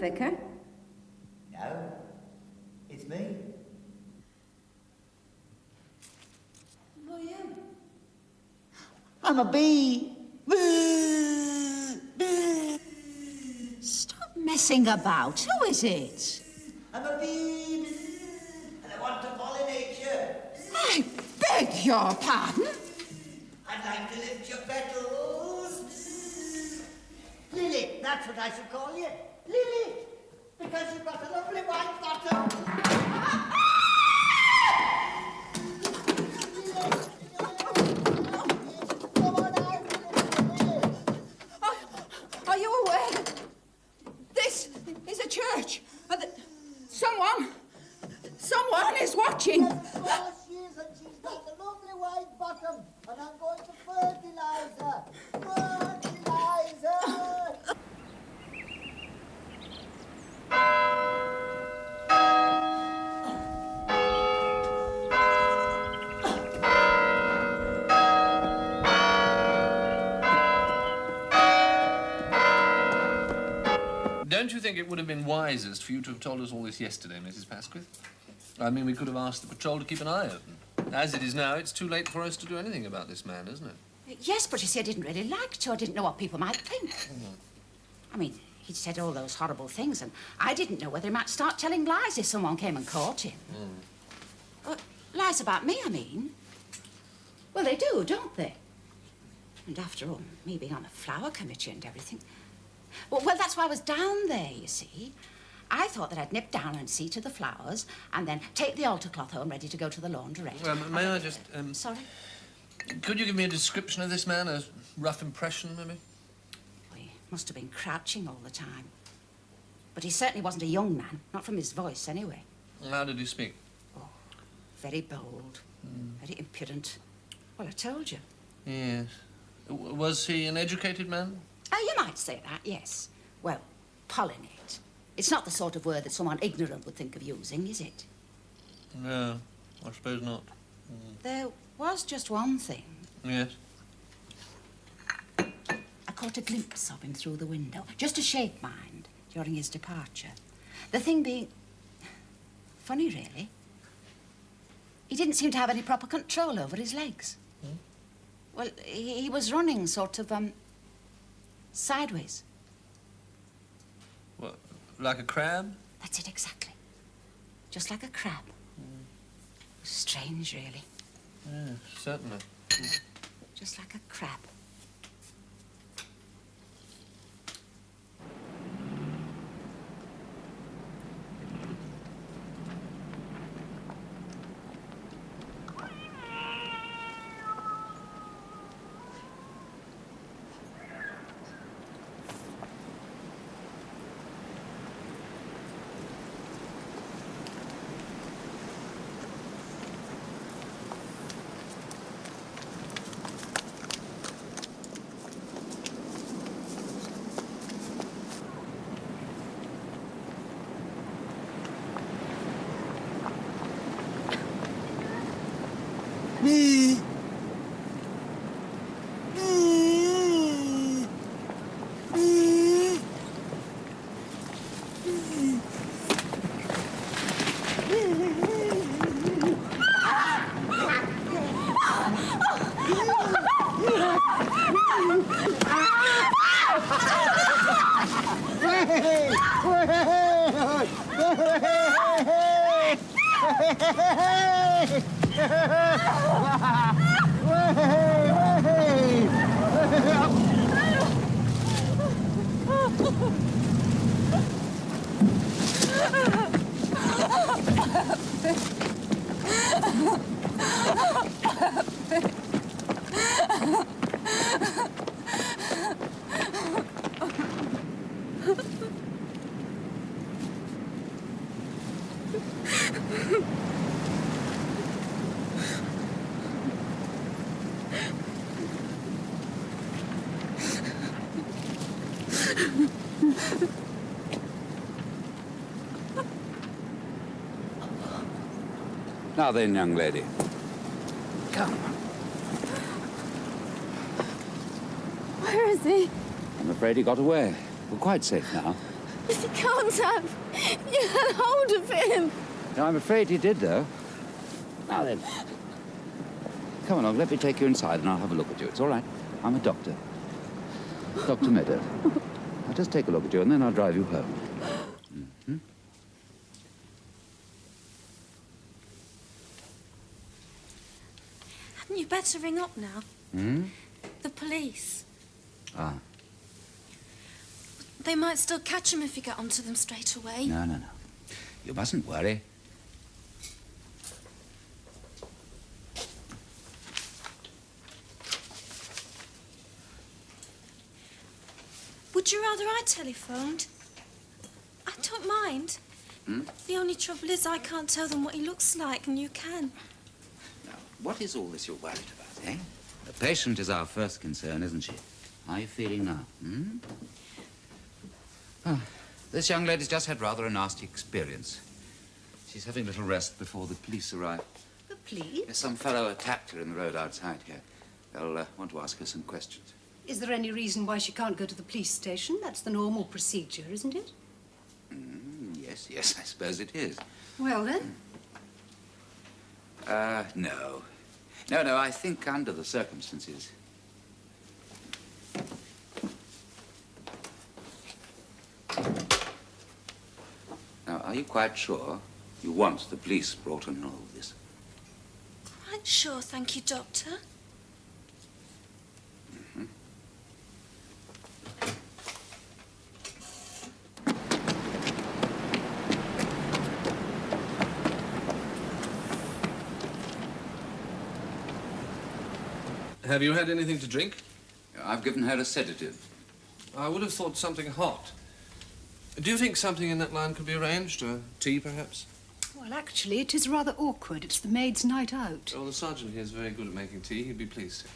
Vicar? No, it's me. Who are you? I'm a bee. Stop messing about. Who is it? I'm a bee, and I want to pollinate you. I beg your pardon? I'd like to lift your petals. Lily, that's what I should call you. Lily, because you've got a lovely white bottom. Are you aware that this is a church? And that someone is watching? Yes, of course she is, and she's got a lovely white bottom, and I'm going to fertilize her. Fertilize her. Don't you think it would have been wisest for you to have told us all this yesterday, Mrs. Pasquith? I mean, we could have asked the patrol to keep an eye open. As it is now, it's too late for us to do anything about this man, isn't it? Yes, but you see, I didn't really like to. I didn't know what people might think. I mean, he'd said all those horrible things, and I didn't know whether he might start telling lies if someone came and caught him. Lies about me, I mean. Well, they do, don't they? And after all, me being on the flower committee and everything. Well, that's why I was down there, you see. I thought that I'd nip down and see to the flowers and then take the altar cloth home ready to go to the laundrette. Well, may I just... Sorry? Could you give me a description of this man, a rough impression, maybe? Well, he must have been crouching all the time. But he certainly wasn't a young man, not from his voice, anyway. How did he speak? Oh, very bold, very impudent. Well, I told you. Yes. Was he an educated man? You might say that, yes. Well, pollinate. It's not the sort of word that someone ignorant would think of using, is it? No, I suppose not. There was just one thing. Yes. I caught a glimpse of him through the window, just a shape, mind, during his departure. The thing being... funny, really. He didn't seem to have any proper control over his legs. Well, he was running sort of, sideways. What, like a crab? That's it, exactly. Just like a crab. Strange, really. Yes, certainly. Just like a crab. Now then, young lady. Come. Where is he? I'm afraid he got away. We're quite safe now. But he can't have. You had hold of him. No, I'm afraid he did, though. Now then. Come along, let me take you inside and I'll have a look at you. It's all right. I'm a doctor. Dr. Meadow. I'll just take a look at you and then I'll drive you home. Mm-hmm. Hadn't you better ring up now? Hmm? The police. Ah. They might still catch him if you get onto them straight away. No, no, no. You mustn't worry. Would you rather I telephoned? I don't mind. Hmm? The only trouble is I can't tell them what he looks like, and you can. Now, what is all this you're worried about, eh? The patient is our first concern, isn't she? How are you feeling now, hmm? Oh, this young lady's just had rather a nasty experience. She's having a little rest before the police arrive. The police? There's some fellow attacked her in the road outside here. They'll want to ask her some questions. Is there any reason why she can't go to the police station? That's the normal procedure, isn't it? Yes, yes, I suppose it is. Well, then. No. No, I think under the circumstances. Now, are you quite sure you want the police brought in on all this? Quite sure, thank you, Doctor. Have you had anything to drink? I've given her a sedative. I would have thought something hot. Do you think something in that line could be arranged? Tea, perhaps? Well, actually, it is rather awkward. It's the maid's night out. Oh, the sergeant here is very good at making tea. He'd be pleased to.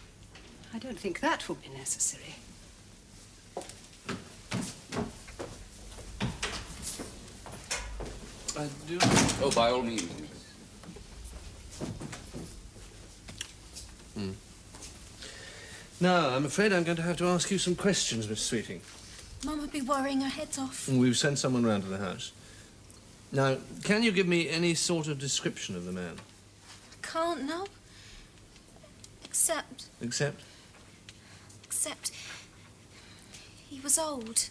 I don't think that will be necessary. I do. Oh, by all means. No, I'm afraid I'm going to have to ask you some questions, Miss Sweeting. Mum would be worrying her head off. We've sent someone round to the house. Now, can you give me any sort of description of the man? I can't, no. Except he was old.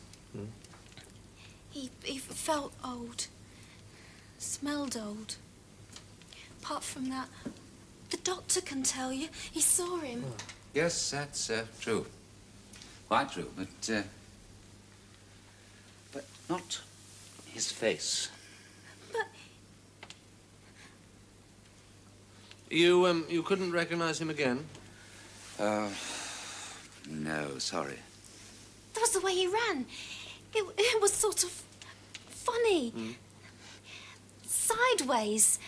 He felt old. Smelled old. Apart from that, the doctor can tell you. He saw him. Yes, that's true. Quite true, but not his face. But you couldn't recognize him again? No, sorry. that was the way he ran. It was sort of funny. Sideways,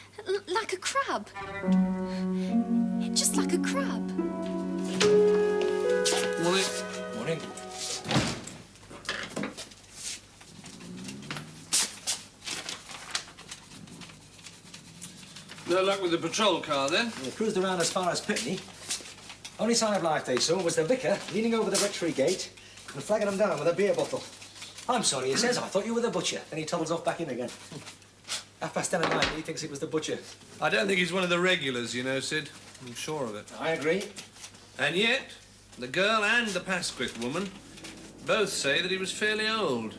like a crab. Just like a crab. Morning. Morning. No luck with the patrol car, then? We cruised around as far as Pitney. Only sign of life they saw was the vicar leaning over the rectory gate and flagging them down with a beer bottle. I'm sorry, he says. I thought you were the butcher. Then he toddles off back in again. 10:30 at night, he thinks it was the butcher. I don't think he's one of the regulars, you know, Sid. I'm sure of it. I agree. And yet, the girl and the Pasquith woman both say that he was fairly old.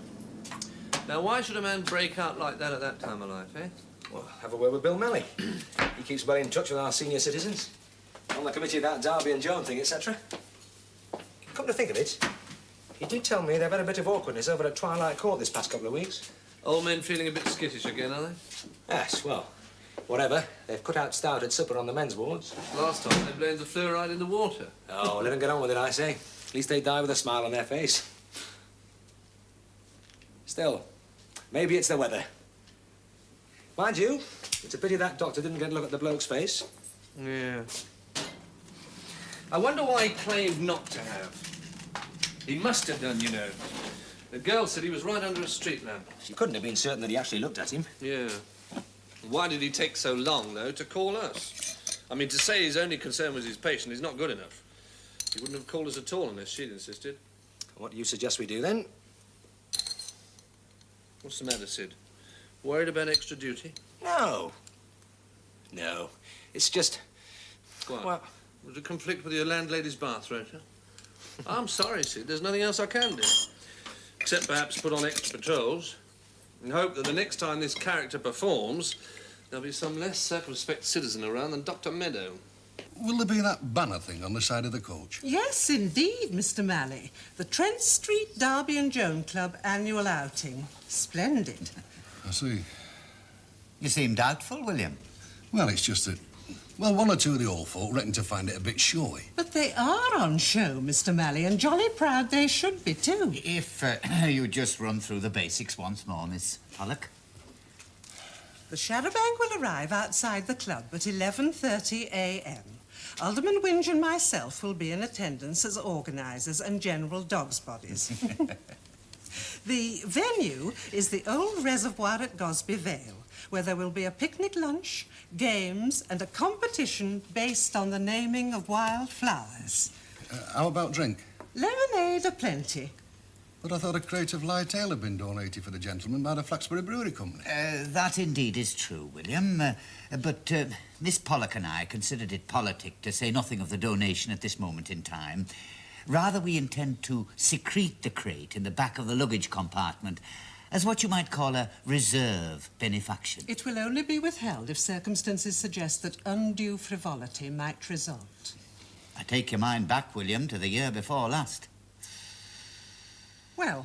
Now, why should a man break out like that at that time of life, eh? Well, have a word with Bill Melly. He keeps well in touch with our senior citizens. On the committee of that Derby and Joan thing, etc. Come to think of it, he did tell me they've had a bit of awkwardness over at Twilight Court this past couple of weeks. Old men feeling a bit skittish again, are they? Yes, well, whatever. They've cut out stout at supper on the men's wards. Last time they blamed the fluoride in the water. Oh, let them get on with it, I say. At least they die with a smile on their face. Still, maybe it's the weather. Mind you, it's a pity that doctor didn't get a look at the bloke's face. Yeah. I wonder why he claimed not to have. He must have done, you know. The girl said he was right under a street lamp. She couldn't have been certain that he actually looked at him. Yeah. Why did he take so long, though, to call us? I mean, to say his only concern was his patient is not good enough. He wouldn't have called us at all unless she'd insisted. What do you suggest we do, then? What's the matter, Sid? Worried about extra duty? No. No. It's just... What? Well... Would it conflict with your landlady's bath rota? I'm sorry, Sid. There's nothing else I can do. Except perhaps put on extra patrols and hope that the next time this character performs, there'll be some less circumspect citizen around than Dr. Meadow. Will there be that banner thing on the side of the coach? Yes, indeed, Mr. Malley. The Trent Street Derby and Joan Club annual outing. Splendid. I see. You seem doubtful, William. Well, it's just that... Well, one or two of the old folk reckon to find it a bit showy. But they are on show, Mr. Malley, and jolly proud they should be, too. If you just run through the basics once more, Miss Pollock. The Charabanc will arrive outside the club at 11:30 a.m. Alderman Winge and myself will be in attendance as organisers and general dogs' bodies. The venue is the old reservoir at Gosby Vale, where there will be a picnic lunch, games, and a competition based on the naming of wild flowers. How about drink? Lemonade aplenty. But I thought a crate of light ale had been donated for the gentleman by the Flaxborough Brewery Company. That indeed is true, William. But Miss Pollock and I considered it politic to say nothing of the donation at this moment in time. Rather, we intend to secrete the crate in the back of the luggage compartment as what you might call a reserve benefaction. It will only be withheld if circumstances suggest that undue frivolity might result. I take your mind back, William, to the year before last. Well,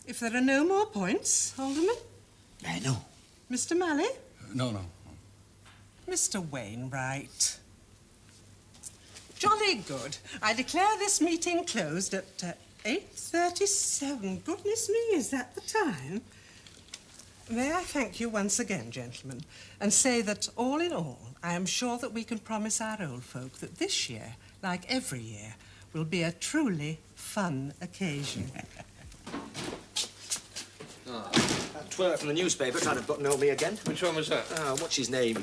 if there are no more points, Alderman? No. Mr. Malley? No. Mr. Wainwright. Jolly good. I declare this meeting closed at 8:37. Goodness me, is that the time? May I thank you once again, gentlemen, and say that, all in all, I am sure that we can promise our old folk that this year, like every year, will be a truly fun occasion. That twerp from the newspaper tried to buttonhole me again. Which one was that? What's his name?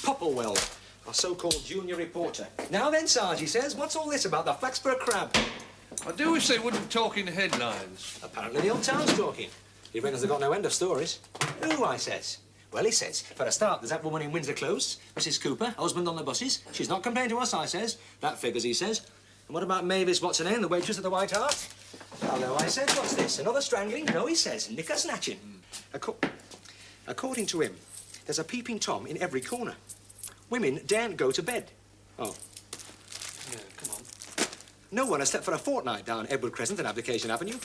Popplewell, our so-called junior reporter. Now then, Sarge, he says, what's all this about the Flaxborough crab? I do wish they wouldn't talk in headlines. Apparently the old town's talking. He reckons they've got no end of stories. Who, I says? Well, he says, for a start, there's that woman in Windsor Close, Mrs. Cooper, husband on the buses. She's not complaining to us, I says. That figures, he says. And what about Mavis, what's her name, the waitress at the White Hart? Hello, I said, what's this? Another strangling? No, he says, liquor snatching. According to him, there's a peeping Tom in every corner. Women daren't go to bed. Oh. Yeah, come on. No one has slept for a fortnight down Edward Crescent and Abdication Avenue.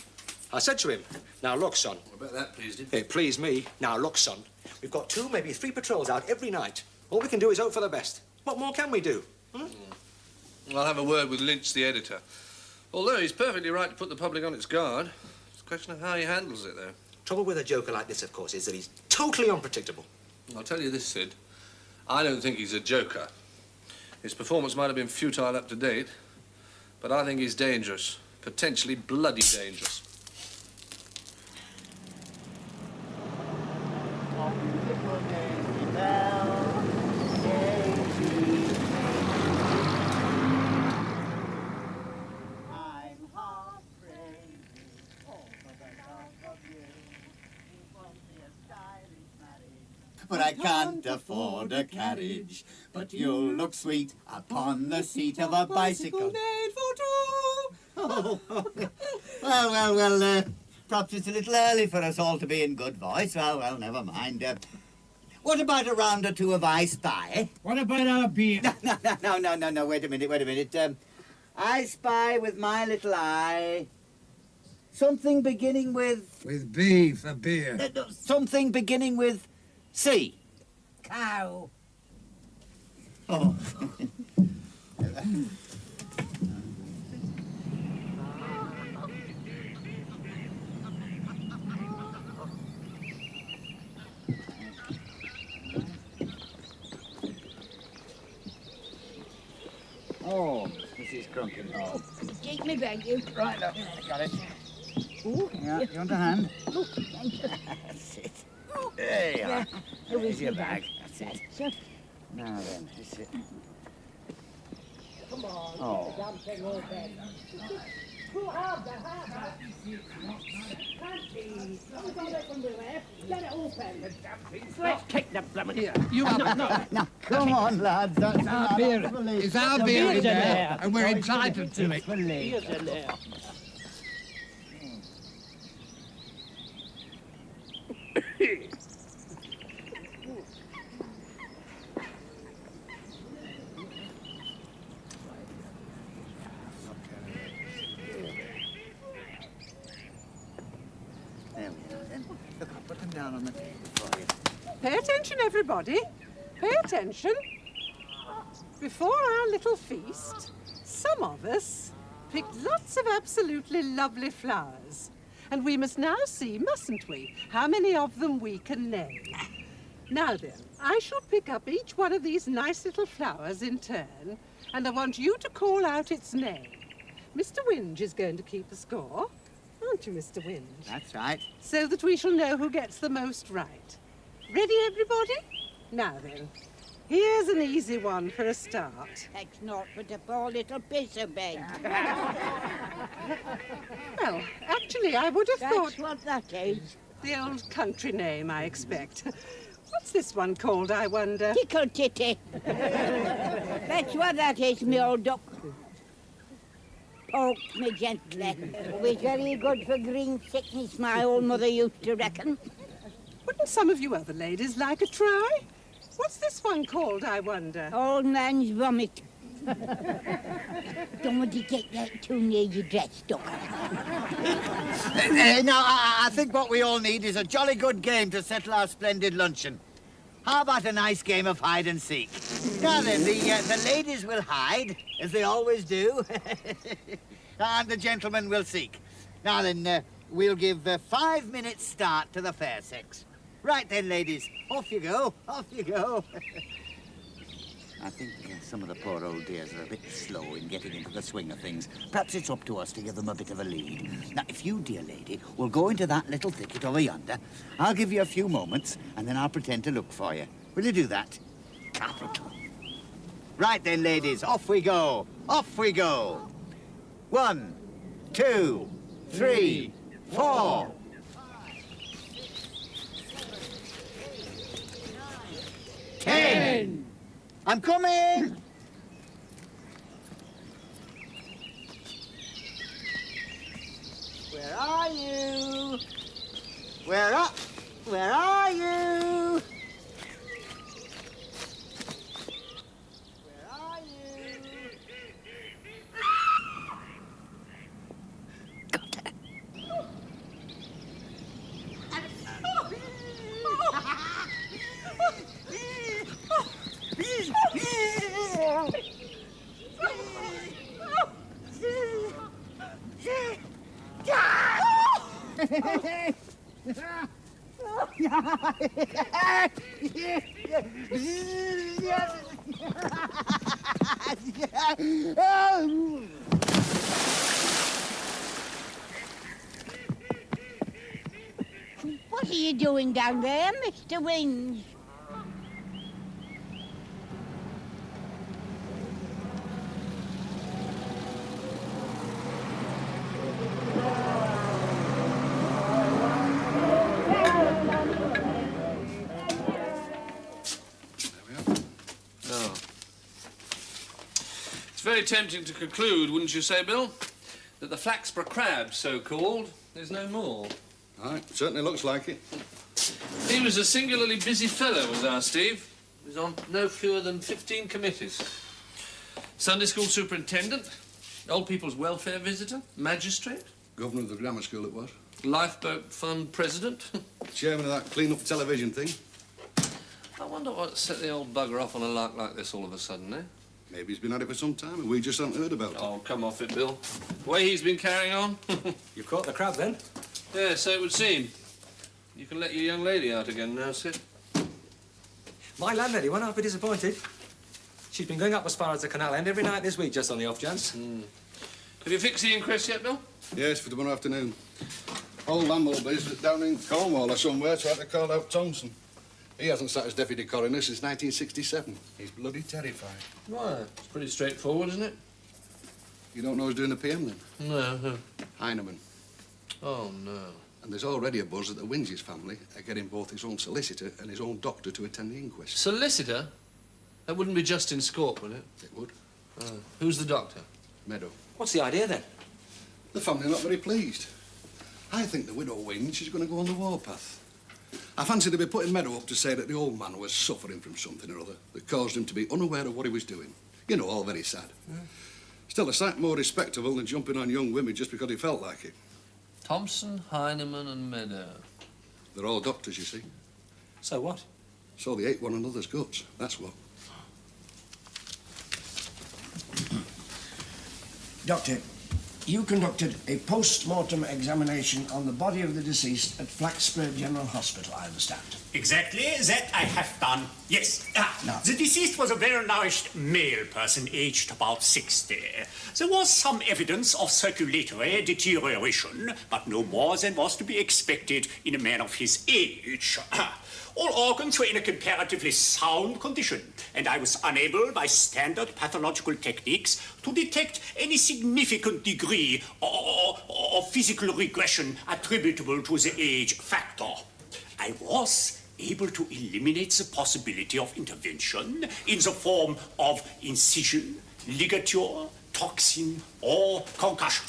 I said to him, now look, son. I bet that pleased him. It pleased me. Now look, son. We've got 2, maybe 3 patrols out every night. All we can do is hope for the best. What more can we do? I'll have a word with Lynch, the editor. Although he's perfectly right to put the public on its guard. It's a question of how he handles it, though. Trouble with a joker like this, of course, is that he's totally unpredictable. I'll tell you this, Sid. I don't think he's a joker. His performance might have been futile up to date, but I think he's dangerous. Potentially bloody dangerous. But I can't afford a carriage, but you'll look sweet upon the seat of a bicycle. Made for two. Oh. Well, perhaps it's a little early for us all to be in good voice. Well, never mind. What about a round or two of I Spy? What about our beer? No, wait a minute. I spy with my little eye something beginning with... With B for beer. Something beginning with C. Cow. Oh. Oh, Mrs. Crunkin. Oh. Take me bag, you. Right, look. Got it. Ooh, yeah, you want a hand? Oh, thank you. That's it. There you are. There's your bag. That's it. Sure. Now then, that's it. Come on, Oh. damn thing all bed. Let's kick the blooming here. You have it. No. Now, come on, lads. That's Our beer. It's our beer in there, and we're entitled to it. Here's in there. There we are, then. Look, I'll put them down on the table for you. Pay attention, everybody. Pay attention. Before our little feast, some of us picked lots of absolutely lovely flowers. And we must now see, mustn't we, how many of them we can name. Now then, I shall pick up each one of these nice little flowers in turn, and I want you to call out its name. Mr. Winge is going to keep the score, aren't you, Mr. Winge? That's right. So that we shall know who gets the most right. Ready, everybody? Now then, here's an easy one for a start. That's not but a poor little piece of bed. Well, actually, I would have thought... That's what that is. The old country name, I expect. What's this one called, I wonder? Tickle titty. That's what that is, me old duck. Pork me gently. Always very good for green sickness, my old mother used to reckon. Wouldn't some of you other ladies like a try? What's this one called, I wonder? Old man's vomit. Don't want to get that too near your dress, duck. Now, I think what we all need is a jolly good game to settle our splendid luncheon. How about a nice game of hide and seek? Now then, the ladies will hide, as they always do, and the gentlemen will seek. Now then, we'll give 5 minutes start to the fair sex. Right then, ladies, off you go, off you go. I think some of the poor old dears are a bit slow in getting into the swing of things. Perhaps it's up to us to give them a bit of a lead. Now, if you, dear lady, will go into that little thicket over yonder, I'll give you a few moments, and then I'll pretend to look for you. Will you do that? Capital. Right then, ladies, off we go. Off we go. 1, 2, 3, 4. 10. I'm coming! Where are you? Where are you? Where are you? What are you doing down there, Mr. Wings? It's very tempting to conclude, wouldn't you say, Bill, that the Flaxborough crab, so-called, is no more. Aye, certainly looks like it. He was a singularly busy fellow, was our Steve. He was on no fewer than 15 committees. Sunday school superintendent, old people's welfare visitor, magistrate. Governor of the grammar school it was. Lifeboat fund president. Chairman of that clean-up television thing. I wonder what set the old bugger off on a lark like this all of a sudden, eh? Maybe he's been at it for some time and we just haven't heard about it. Oh, come off it, Bill. The way he's been carrying on. You've caught the crab, then? Yeah, so it would seem. You can let your young lady out again now, Sid. My landlady won't be disappointed. She's been going up as far as the canal end every night this week, just on the off chance. Have you fixed the inquest yet, Bill? Yes, for tomorrow afternoon. Old Lamblby's down in Cornwall or somewhere, so I had to call out Thompson. He hasn't sat as deputy coroner since 1967. He's bloody terrified. Why? It's pretty straightforward, isn't it? You don't know who's doing the PM, then? No, who? Heineman. Oh, no. And there's already a buzz that the Winges family are getting both his own solicitor and his own doctor to attend the inquest. Solicitor? That wouldn't be Justin Scorp, would it? It would. Who's the doctor? Meadow. What's the idea, then? The family are not very pleased. I think the widow wins. She's going to go on the warpath. I fancy they'll be putting Meadow up to say that the old man was suffering from something or other that caused him to be unaware of what he was doing. You know, all very sad. Yeah. Still a sight more respectable than jumping on young women just because he felt like it. Thompson, Heineman and Meadow. They're all doctors, you see. So what? So they ate one another's guts, that's what. Doctor, you conducted a post-mortem examination on the body of the deceased at Flaxborough General Hospital, I understand. Exactly, that I have done, yes. The deceased was a well-nourished male person, aged about 60. There was some evidence of circulatory deterioration, but no more than was to be expected in a man of his age. All organs were in a comparatively sound condition, and I was unable, by standard pathological techniques, to detect any significant degree of physical regression attributable to the age factor. I was able to eliminate the possibility of intervention in the form of incision, ligature, toxin, or concussion.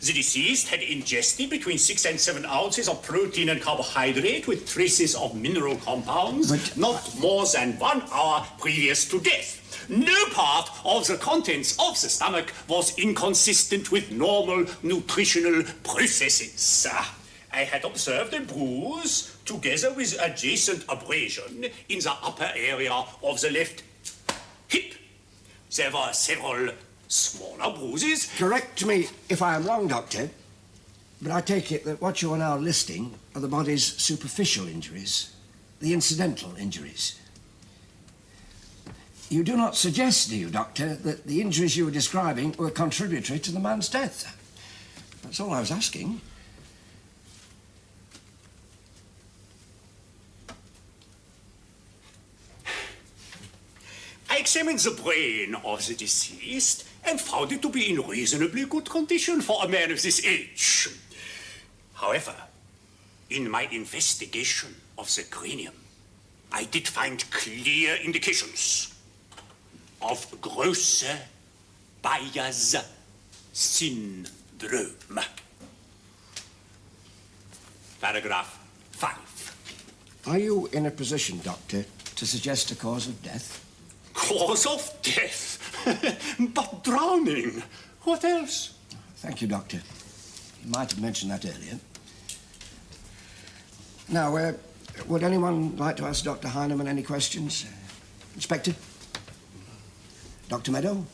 The deceased had ingested between 6 and 7 ounces of protein and carbohydrate with traces of mineral compounds, not more than 1 hour previous to death. No part of the contents of the stomach was inconsistent with normal nutritional processes. I had observed a bruise together with adjacent abrasion in the upper area of the left hip. There were several smaller bruises. Correct me if I am wrong, Doctor, but I take it that what you are now listing are the body's superficial injuries, the incidental injuries. You do not suggest, do you, Doctor, that the injuries you were describing were contributory to the man's death? That's all I was asking. I examined the brain of the deceased and found it to be in reasonably good condition for a man of this age. However, in my investigation of the cranium, I did find clear indications of grosse bias syndrome. Paragraph 5. Are you in a position, Doctor, to suggest a cause of death? Cause of death? But drowning. What else? Thank you, Doctor. You might have mentioned that earlier. Now, would anyone like to ask Dr. Heineman any questions? Inspector? Dr. Meadow?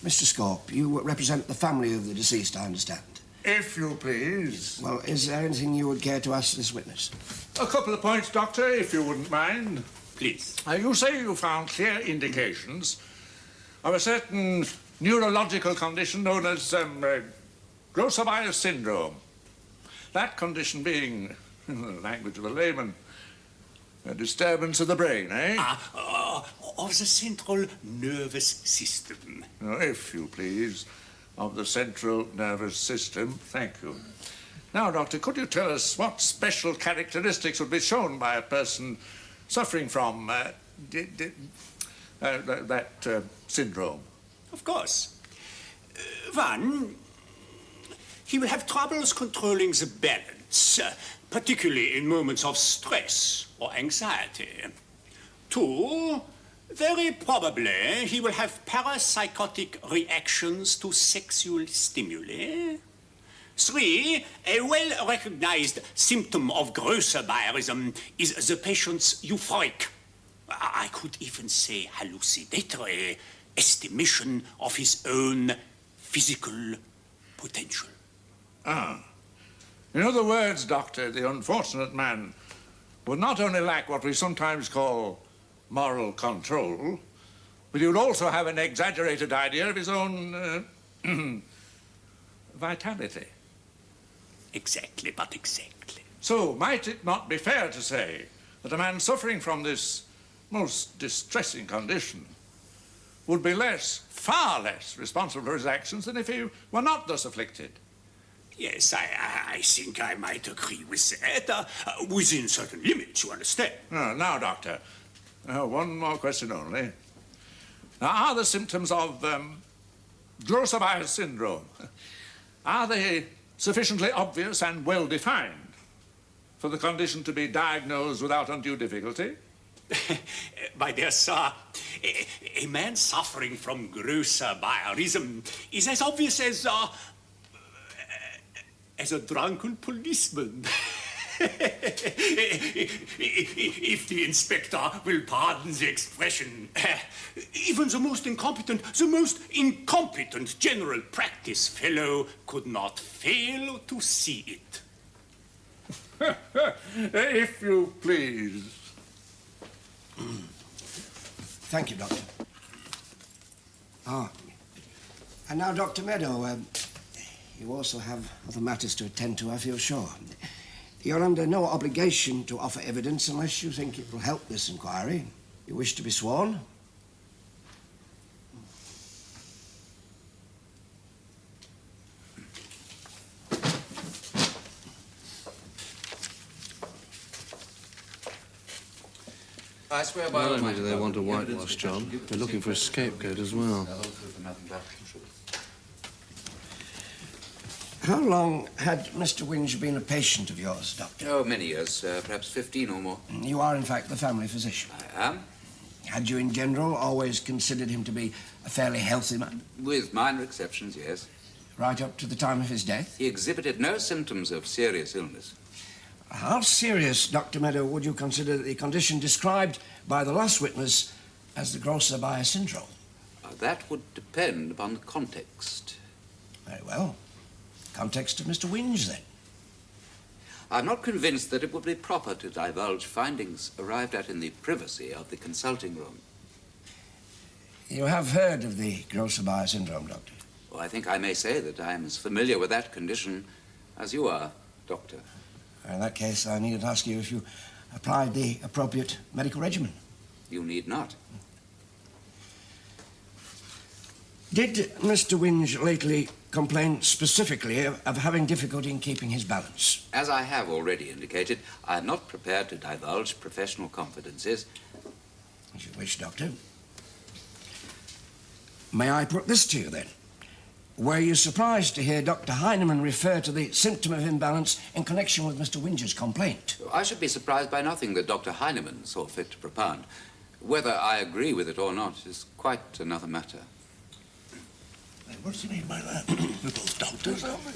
Mr. Scorp, you represent the family of the deceased, I understand. If you please. Well, is there anything you would care to ask this witness? A couple of points, Doctor, if you wouldn't mind. Please. You say you found clear indications of a certain neurological condition known as gross bias syndrome. That condition being, in the language of a layman, a disturbance of the brain, eh? Of the central nervous system. If you please, of the central nervous system. Thank you. Now, Doctor, could you tell us what special characteristics would be shown by a person suffering from that syndrome? Of course. One, he will have troubles controlling the balance, particularly in moments of stress or anxiety. Two, very probably he will have parapsychotic reactions to sexual stimuli. Three, a well-recognized symptom of gross biarism is the patient's euphoric, I could even say hallucinatory, estimation of his own physical potential. In other words, Doctor, the unfortunate man would not only lack what we sometimes call moral control, but he would also have an exaggerated idea of his own vitality. Exactly, but exactly. So, might it not be fair to say that a man suffering from this most distressing condition would be far less responsible for his actions than if he were not thus afflicted. Yes, I think I might agree with that, within certain limits, you understand. Now, Doctor, one more question only. Now, are the symptoms of Grosser Buyers syndrome, are they sufficiently obvious and well-defined for the condition to be diagnosed without undue difficulty? My dear sir, a man suffering from grosser Bayerism is as obvious as a drunken policeman. If the inspector will pardon the expression, even the most incompetent general practice fellow could not fail to see it. If you please. Thank you, Doctor. And now, Dr. Meadow, you also have other matters to attend to, I feel sure. You're under no obligation to offer evidence unless you think it will help this inquiry. You wish to be sworn? I swear by Not all only my do they want a whitewash job, they're looking for a scapegoat as well. How long had Mr. Winge been a patient of yours, Doctor? Oh, many years, perhaps 15 or more. You are, in fact, the family physician. I am. Had you, in general, always considered him to be a fairly healthy man? With minor exceptions, yes. Right up to the time of his death? He exhibited no symptoms of serious illness. How serious, Dr. Meadow, would you consider the condition described by the last witness as the Grosser Buyers syndrome? That would depend upon the context. Very well. Context of Mr. Winge, then. I'm not convinced that it would be proper to divulge findings arrived at in the privacy of the consulting room. You have heard of the Grosser Buyers syndrome, Doctor? Well, I think I may say that I am as familiar with that condition as you are, Doctor. In that case, I needn't ask you if you applied the appropriate medical regimen. You need not. Did Mr. Winge lately complain specifically of having difficulty in keeping his balance? As I have already indicated, I am not prepared to divulge professional confidences. As you wish, Doctor. May I put this to you, then? Were you surprised to hear Dr. Heinemann refer to the symptom of imbalance in connection with Mr. Winge's complaint? I should be surprised by nothing that Dr. Heinemann saw fit to propound. Whether I agree with it or not is quite another matter. What does he mean by that? We're both doctors, aren't we?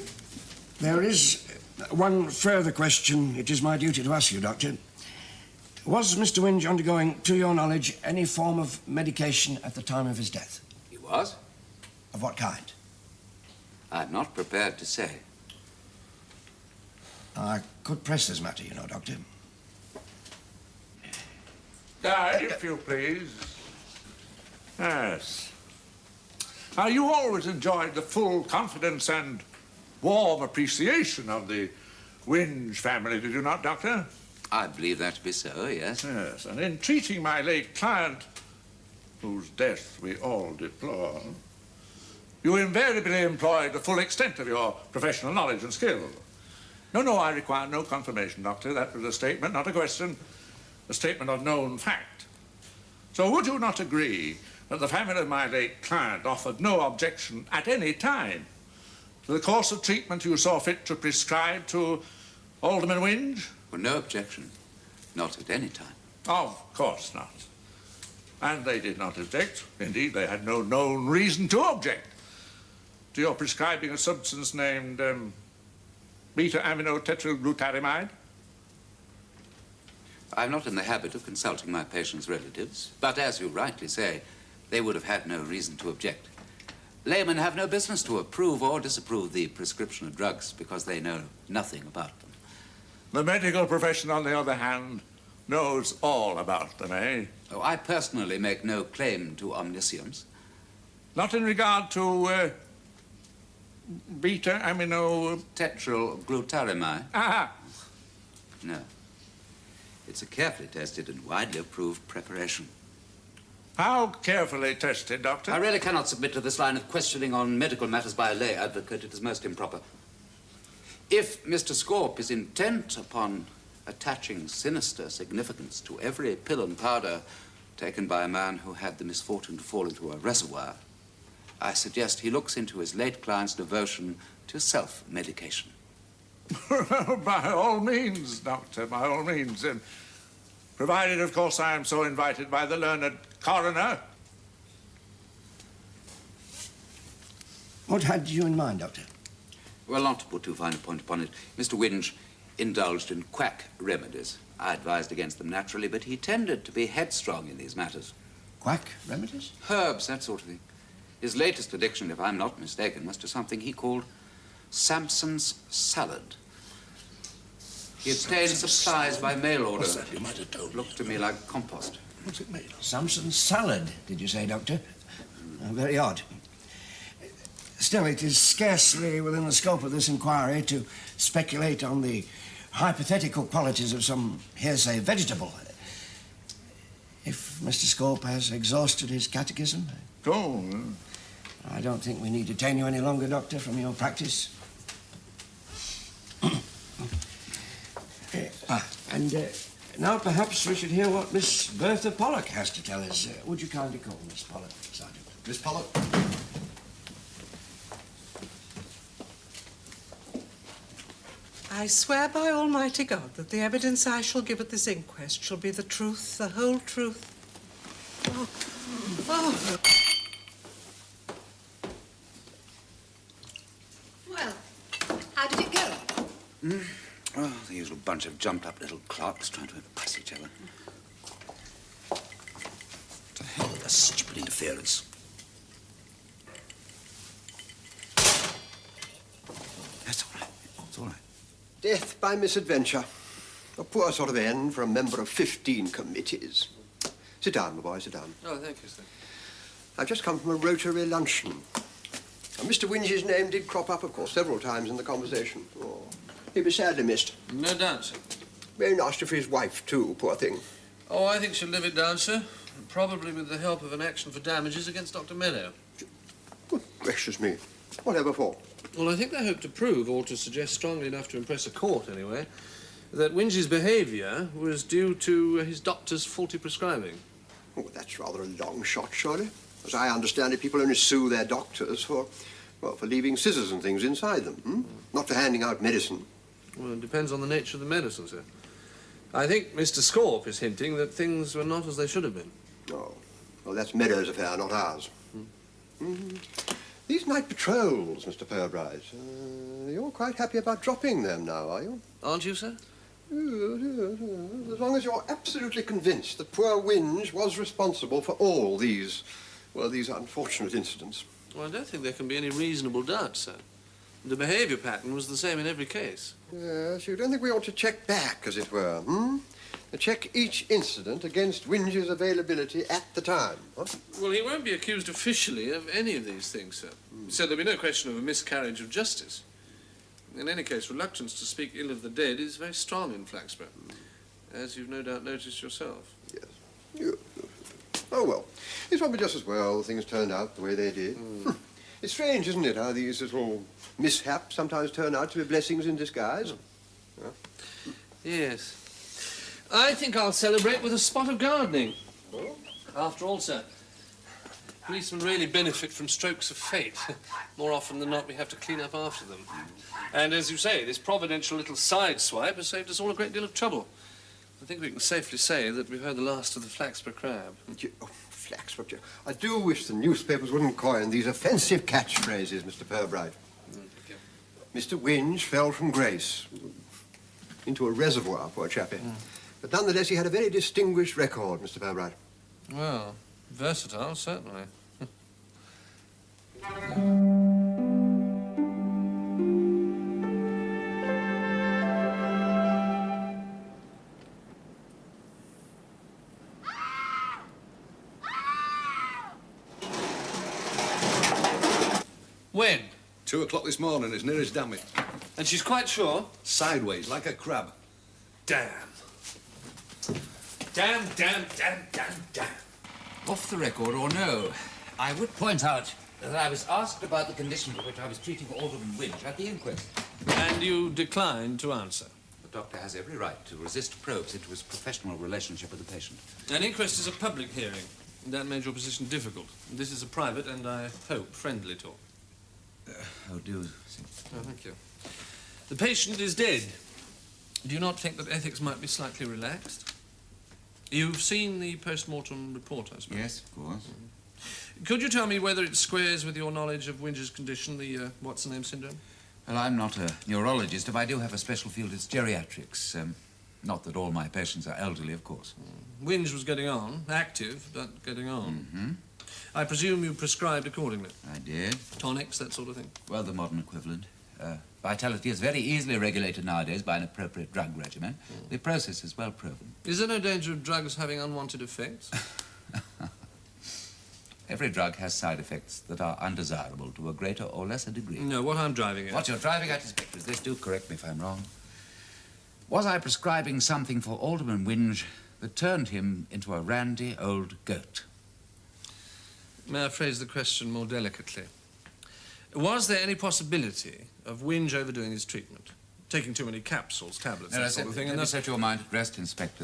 There is one further question it is my duty to ask you, Doctor. Was Mr. Winge undergoing, to your knowledge, any form of medication at the time of his death? He was? Of what kind? I'm not prepared to say. I could press this matter, you know, Doctor. If you please. Yes. Now, you always enjoyed the full confidence and warm appreciation of the Winge family, did you not, Doctor? I believe that to be so, yes. Yes, and in treating my late client, whose death we all deplore, you invariably employed the full extent of your professional knowledge and skill. No, I require no confirmation, Doctor. That was a statement, not a question. A statement of known fact. So would you not agree that the family of my late client offered no objection at any time to the course of treatment you saw fit to prescribe to Alderman Winge? Well, no objection. Not at any time. Of course not. And they did not object. Indeed, they had no known reason to object to your prescribing a substance named beta-aminotetraglutamide. I'm not in the habit of consulting my patients' relatives, but as you rightly say, they would have had no reason to object. Laymen have no business to approve or disapprove the prescription of drugs because they know nothing about them. The medical profession, on the other hand, knows all about them, eh? Oh, I personally make no claim to omniscience. Not in regard to beta-aminotetraglutamide? Ah! No. It's a carefully tested and widely approved preparation. How carefully tested, Doctor? I really cannot submit to this line of questioning on medical matters by a lay advocate. It is most improper. If Mr. Scorp is intent upon attaching sinister significance to every pill and powder taken by a man who had the misfortune to fall into a reservoir, I suggest he looks into his late client's devotion to self-medication. By all means, Doctor, by all means. Provided, of course, I am so invited by the learned coroner. What had you in mind, Doctor? Well, not to put too fine a point upon it, Mr. Winch indulged in quack remedies. I advised against them naturally, but he tended to be headstrong in these matters. Quack remedies? Herbs, that sort of thing. His latest addiction, if I'm not mistaken, was to something he called Samson's salad. He obtained supplies by mail order. What's that? You might have told me. Looked to me like compost. What's it made of? Samson's salad, did you say, Doctor? Very odd. Still, it is scarcely within the scope of this inquiry to speculate on the hypothetical qualities of some hearsay vegetable. If Mr. Scorp has exhausted his catechism... Oh. I don't think we need to detain you any longer, Doctor, from your practice. Now perhaps we should hear what Miss Bertha Pollock has to tell us. Would you kindly call Miss Pollock, Sergeant? Miss Pollock? I swear by Almighty God that the evidence I shall give at this inquest shall be the truth, the whole truth. Oh. Oh. Well, how did it go? Oh, the usual bunch of jumped-up little clerks trying to impress each other. To hell with that stupid interference. That's all right. It's all right. Death by misadventure. A poor sort of end for a member of 15 committees. Sit down, my boy, sit down. Oh, thank you, sir. I've just come from a Rotary luncheon. Now, Mr. Winge's name did crop up, of course, several times in the conversation. Oh, he'll be sadly missed. No doubt, sir. Very nasty for his wife, too, poor thing. Oh, I think she'll live it down, sir. Probably with the help of an action for damages against Dr. Meadow. Good gracious me. Whatever for? Well, I think they hope to prove, or to suggest strongly enough to impress a court anyway, that Winge's behaviour was due to his doctor's faulty prescribing. Oh, that's rather a long shot, surely. As I understand it, people only sue their doctors for, well, for leaving scissors and things inside them, not for handing out medicine. Well, it depends on the nature of the medicine, sir. I think Mr. Scorp is hinting that things were not as they should have been. Oh, well, that's Meadows' affair, not ours. These night patrols, Mr. Purbright, you're quite happy about dropping them now, are you? Aren't you, sir? As long as you're absolutely convinced that poor Winge was responsible for all these, well, these unfortunate incidents. Well, I don't think there can be any reasonable doubt, sir. The behaviour pattern was the same in every case. Yes, you don't think we ought to check back, as it were, Check each incident against Winge's availability at the time, huh? Well, he won't be accused officially of any of these things, sir. So there'll be no question of a miscarriage of justice. In any case, reluctance to speak ill of the dead is very strong in Flaxborough, as you've no doubt noticed yourself. Yes. Oh, well, it's probably just as well things turned out the way they did. It's strange, isn't it, how these little mishaps sometimes turn out to be blessings in disguise? Yeah. Yes. I think I'll celebrate with a spot of gardening. Oh? After all, sir, policemen really benefit from strokes of fate. More often than not, we have to clean up after them. And as you say, this providential little sideswipe has saved us all a great deal of trouble. I think we can safely say that we've heard the last of the Flaxborough crab. Oh, Flaxborough. I do wish the newspapers wouldn't coin these offensive catchphrases, Mr. Purbright. Mr. Winge fell from grace into a reservoir, poor chappie. But nonetheless, he had a very distinguished record, Mr. Purbright. Well, versatile, certainly. When? 2 o'clock this morning, as near as damn it. And she's quite sure? Sideways, like a crab. Damn. Damn, damn, damn, damn, damn. Off the record or no, I would point out that I was asked about the condition for which I was treating Alderman Winch at the inquest. And you declined to answer? The doctor has every right to resist probes into his professional relationship with the patient. An inquest is a public hearing. That made your position difficult. This is a private and, I hope, friendly talk. Oh, do. Oh, thank you. The patient is dead. Do you not think that ethics might be slightly relaxed? You've seen the post-mortem report, I suppose? Yes, of course. Could you tell me whether it squares with your knowledge of Winch's condition, the what's-the-name syndrome? Well, I'm not a neurologist. If I do have a special field, it's geriatrics. Not that all my patients are elderly, of course. Winch was getting on, active, but getting on. Mm-hmm. I presume you prescribed accordingly? I did. Tonics, that sort of thing? Well, the modern equivalent. Vitality is very easily regulated nowadays by an appropriate drug regimen. The process is well proven. Is there no danger of drugs having unwanted effects? Every drug has side effects that are undesirable to a greater or lesser degree. No, what I'm driving at... What you're driving at, Inspector, is this. Do correct me if I'm wrong. Was I prescribing something for Alderman Winch that turned him into a randy old goat? May I phrase the question more delicately? Was there any possibility of Winch overdoing his treatment? Taking too many capsules, tablets, that sort of thing? Let me set your mind at rest, Inspector.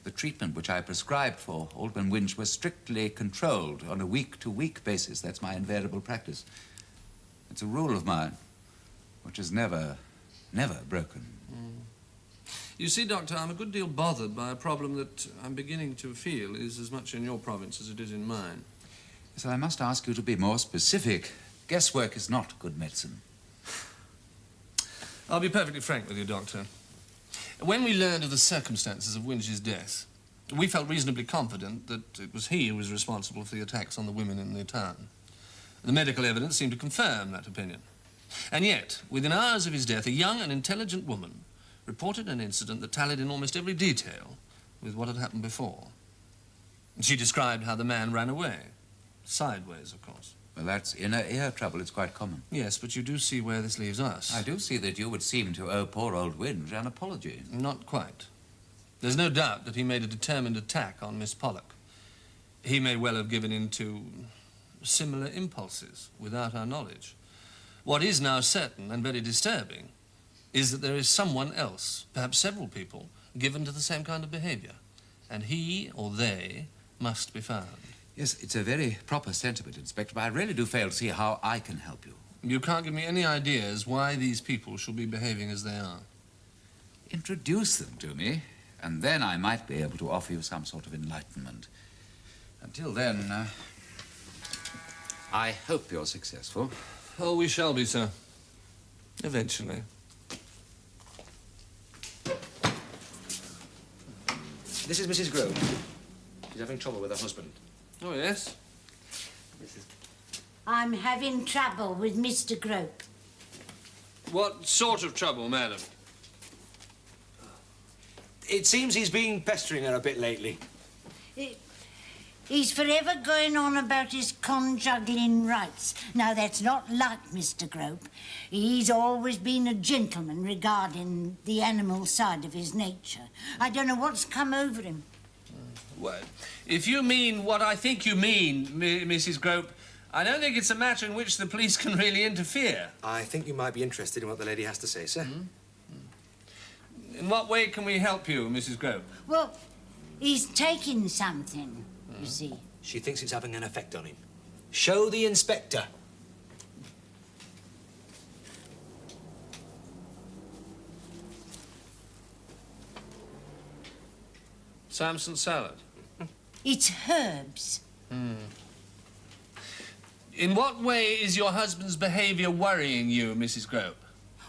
The treatment which I prescribed for Alderman Winch was strictly controlled on a week-to-week basis. That's my invariable practice. It's a rule of mine, which is never broken. You see, Doctor, I'm a good deal bothered by a problem that I'm beginning to feel is as much in your province as it is in mine. Yes, I must ask you to be more specific. Guesswork is not good medicine. I'll be perfectly frank with you, Doctor. When we learned of the circumstances of Winch's death, we felt reasonably confident that it was he who was responsible for the attacks on the women in the town. The medical evidence seemed to confirm that opinion. And yet, within hours of his death, a young and intelligent woman reported an incident that tallied in almost every detail with what had happened before. She described how the man ran away. Sideways, of course. Well, that's inner ear trouble. It's quite common. Yes, but you do see where this leaves us. I do see that you would seem to owe poor old Winch an apology. Not quite. There's no doubt that he made a determined attack on Miss Pollock. He may well have given in to similar impulses without our knowledge. What is now certain and very disturbing is that there is someone else, perhaps several people, given to the same kind of behavior. And he or they must be found. Yes, it's a very proper sentiment, Inspector, but I really do fail to see how I can help you. You can't give me any ideas why these people should be behaving as they are. Introduce them to me, and then I might be able to offer you some sort of enlightenment. Until then, I hope you're successful. Oh, we shall be, sir. Eventually. This is Mrs. Grove. She's having trouble with her husband. Oh, yes? I'm having trouble with Mr. Grope. What sort of trouble, madam? It seems he's been pestering her a bit lately. He's forever going on about his conjuggling rights. Now, that's not like Mr. Grope. He's always been a gentleman regarding the animal side of his nature. I don't know what's come over him. Well, if you mean what I think you mean, Mrs. Grope, I don't think it's a matter in which the police can really interfere. I think you might be interested in what the lady has to say, sir. In what way can we help you, Mrs. Grope? Well, he's taking something, you see. She thinks it's having an effect on him. Show the inspector. Samson salad. It's herbs. In what way is your husband's behaviour worrying you, Mrs. Grope?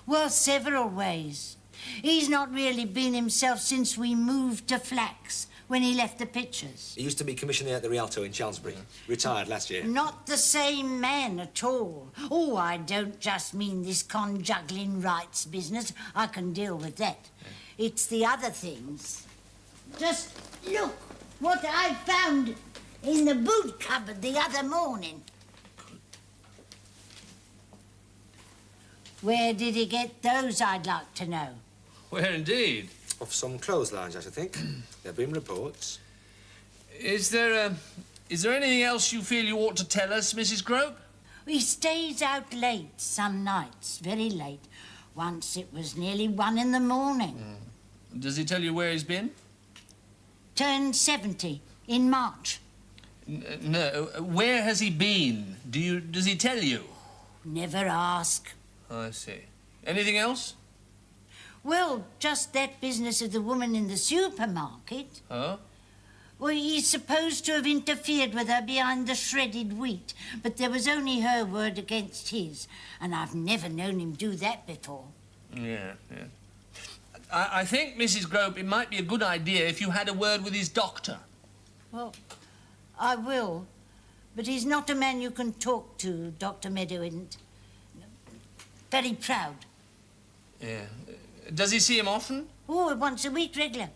Well, several ways. He's not really been himself since we moved to Flax, when he left the pictures. He used to be commissioner at the Rialto in Chelmsbury. Retired last year. Not the same man at all. Oh, I don't just mean this conjuggling rights business. I can deal with that. It's the other things. Just look what I found in the boot cupboard the other morning. Where did he get those, I'd like to know? Where indeed? Off some clotheslines, I should think. There have been reports. Is there Is there anything else you feel you ought to tell us, Mrs. Grope? He stays out late some nights, very late. Once it was nearly 1 in the morning. Does he tell you where he's been? Turned 70 in March. No. Where has he been? Does he tell you? Never ask. I see. Anything else? Well, just that business of the woman in the supermarket. Oh? Well, he's supposed to have interfered with her behind the shredded wheat, but there was only her word against his, and I've never known him do that before. Yeah. I think, Mrs. Grope, it might be a good idea if you had a word with his doctor. Well, I will, but he's not a man you can talk to, Dr. Meadow isn't. Very proud. Yeah. Does he see him often? Oh, once a week, regular.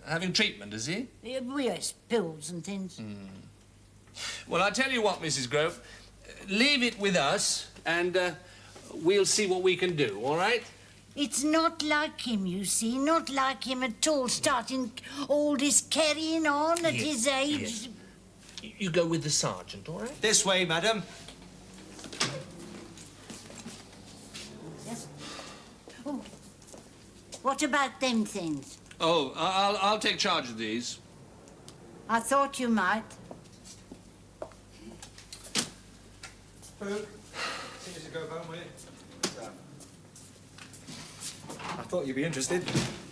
Having treatment, is he? Yes, pills and things. Well, I tell you what, Mrs. Grope, leave it with us, and we'll see what we can do, all right? It's not like him, you see, not like him at all, starting all this carrying on at his age. Yes. You go with the sergeant, all right? This way, madam. Yes. Oh, what about them things? Oh, I'll take charge of these. I thought you might. See Mrs. Grope home, will you? I thought you'd be interested.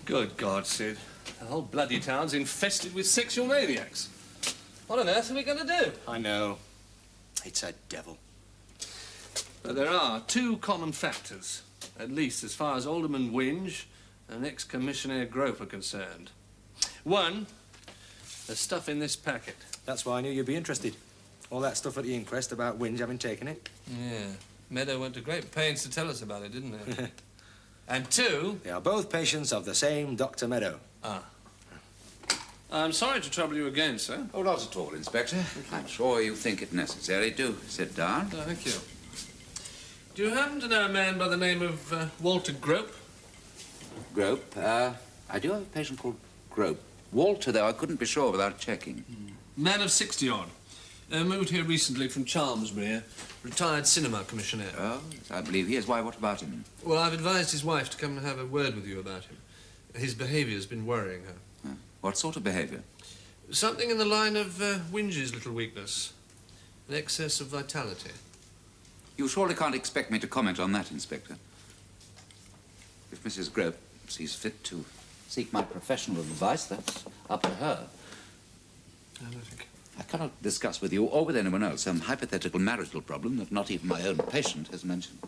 Good God, Sid. The whole bloody town's infested with sexual maniacs. What on earth are we going to do? I know. It's a devil. But there are 2 common factors, at least as far as Alderman Winge and ex-Commissioner Grope are concerned. 1, the stuff in this packet. That's why I knew you'd be interested. All that stuff at the inquest about Winge having taken it. Yeah. Meadow went to great pains to tell us about it, didn't they? And 2... They are both patients of the same Dr. Meadow. Ah. I'm sorry to trouble you again, sir. Oh, not at all, Inspector. I'm sure you think it necessary to sit down. Oh, thank you. Do you happen to know a man by the name of Walter Grope? Grope? I do have a patient called Grope. Walter, though, I couldn't be sure without checking. Man of 60-odd. Moved here recently from Chalmsbury, retired cinema commissioner. Oh, yes, I believe he is. Why, what about him? Well, I've advised his wife to come and have a word with you about him. His behaviour's been worrying her. What sort of behaviour? Something in the line of Winge's little weakness. An excess of vitality. You surely can't expect me to comment on that, Inspector. If Mrs. Grope sees fit to seek my professional advice, that's up to her. I don't think... I cannot discuss with you or with anyone else some hypothetical marital problem that not even my own patient has mentioned.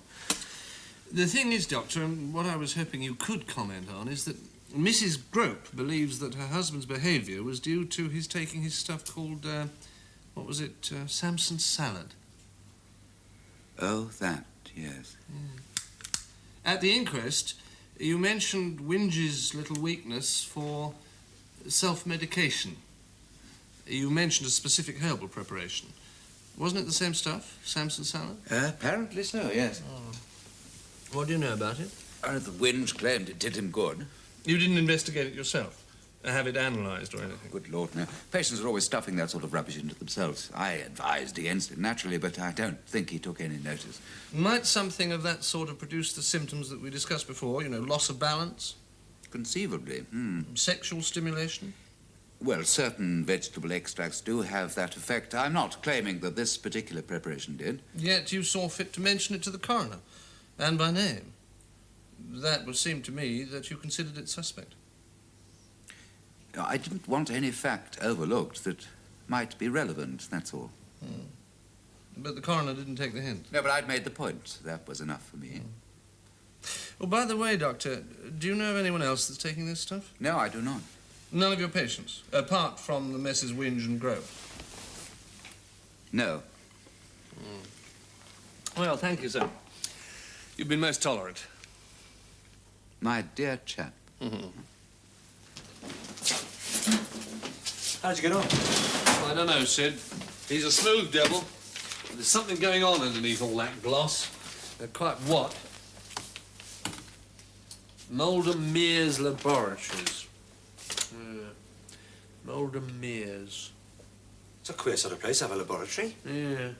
The thing is, Doctor, and what I was hoping you could comment on, is that Mrs. Grope believes that her husband's behaviour was due to his taking his stuff called, what was it, Samson's salad. Oh, that, yes. Yeah. At the inquest, you mentioned Winge's little weakness for self-medication. You mentioned a specific herbal preparation. Wasn't it the same stuff, Samson's salad? Apparently so, yes. Oh. What do you know about it? The Winge claimed it did him good. You didn't investigate it yourself? Have it analysed or anything? Good Lord, no. Patients are always stuffing that sort of rubbish into themselves. I advised against it, naturally, but I don't think he took any notice. Might something of that sort of produce the symptoms that we discussed before? You know, loss of balance? Conceivably. Sexual stimulation? Well, certain vegetable extracts do have that effect. I'm not claiming that this particular preparation did. Yet you saw fit to mention it to the coroner, and by name. That would seem to me that you considered it suspect. I didn't want any fact overlooked that might be relevant, that's all. But the coroner didn't take the hint. No, but I'd made the point. That was enough for me. Well, by the way, Doctor, do you know of anyone else that's taking this stuff? No, I do not. None of your patients, apart from the Messrs. Winge and Grope? No. Well, thank you, sir. You've been most tolerant. My dear chap. How'd you get on? I don't know, Sid. He's a smooth devil. There's something going on underneath all that gloss. Quite what? Moulder Mears Laboratories. Moulder Mears. It's a queer sort of place to have a laboratory. Yeah.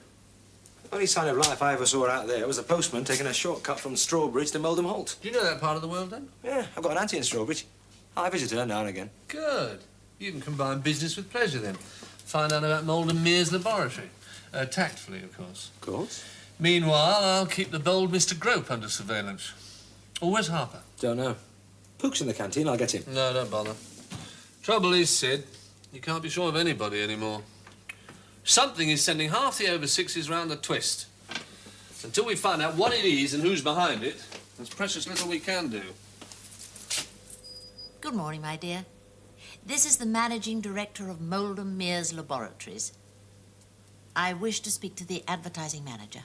Only sign of life I ever saw out there was the postman taking a shortcut from Strawbridge to Meldham Holt. Do you know that part of the world, then? Yeah, I've got an auntie in Strawbridge. I visit her now and again. Good. You can combine business with pleasure, then. Find out about Malden Mears laboratory. Tactfully, of course. Of course. Meanwhile, I'll keep the bold Mr. Grope under surveillance. Oh, where's Harper? Don't know. Pook's in the canteen. I'll get him. No, don't bother. Trouble is, Sid, you can't be sure of anybody anymore. Something is sending half the over sixes round the twist. Until we find out what it is and who's behind it, there's precious little we can do. Good morning, my dear. This is the Managing Director of Moldham Mears Laboratories. I wish to speak to the advertising manager.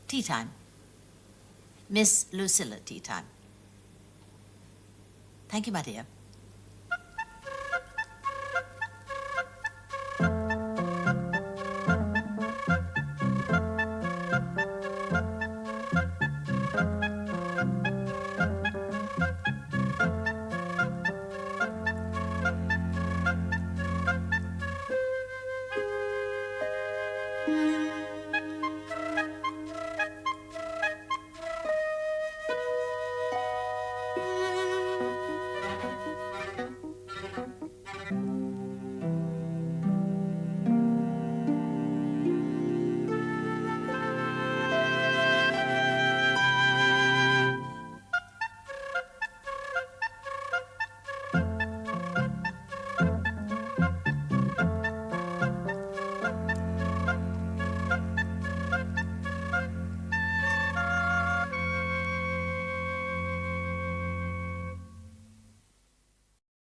Tea time. Miss Lucilla tea time. Thank you, my dear.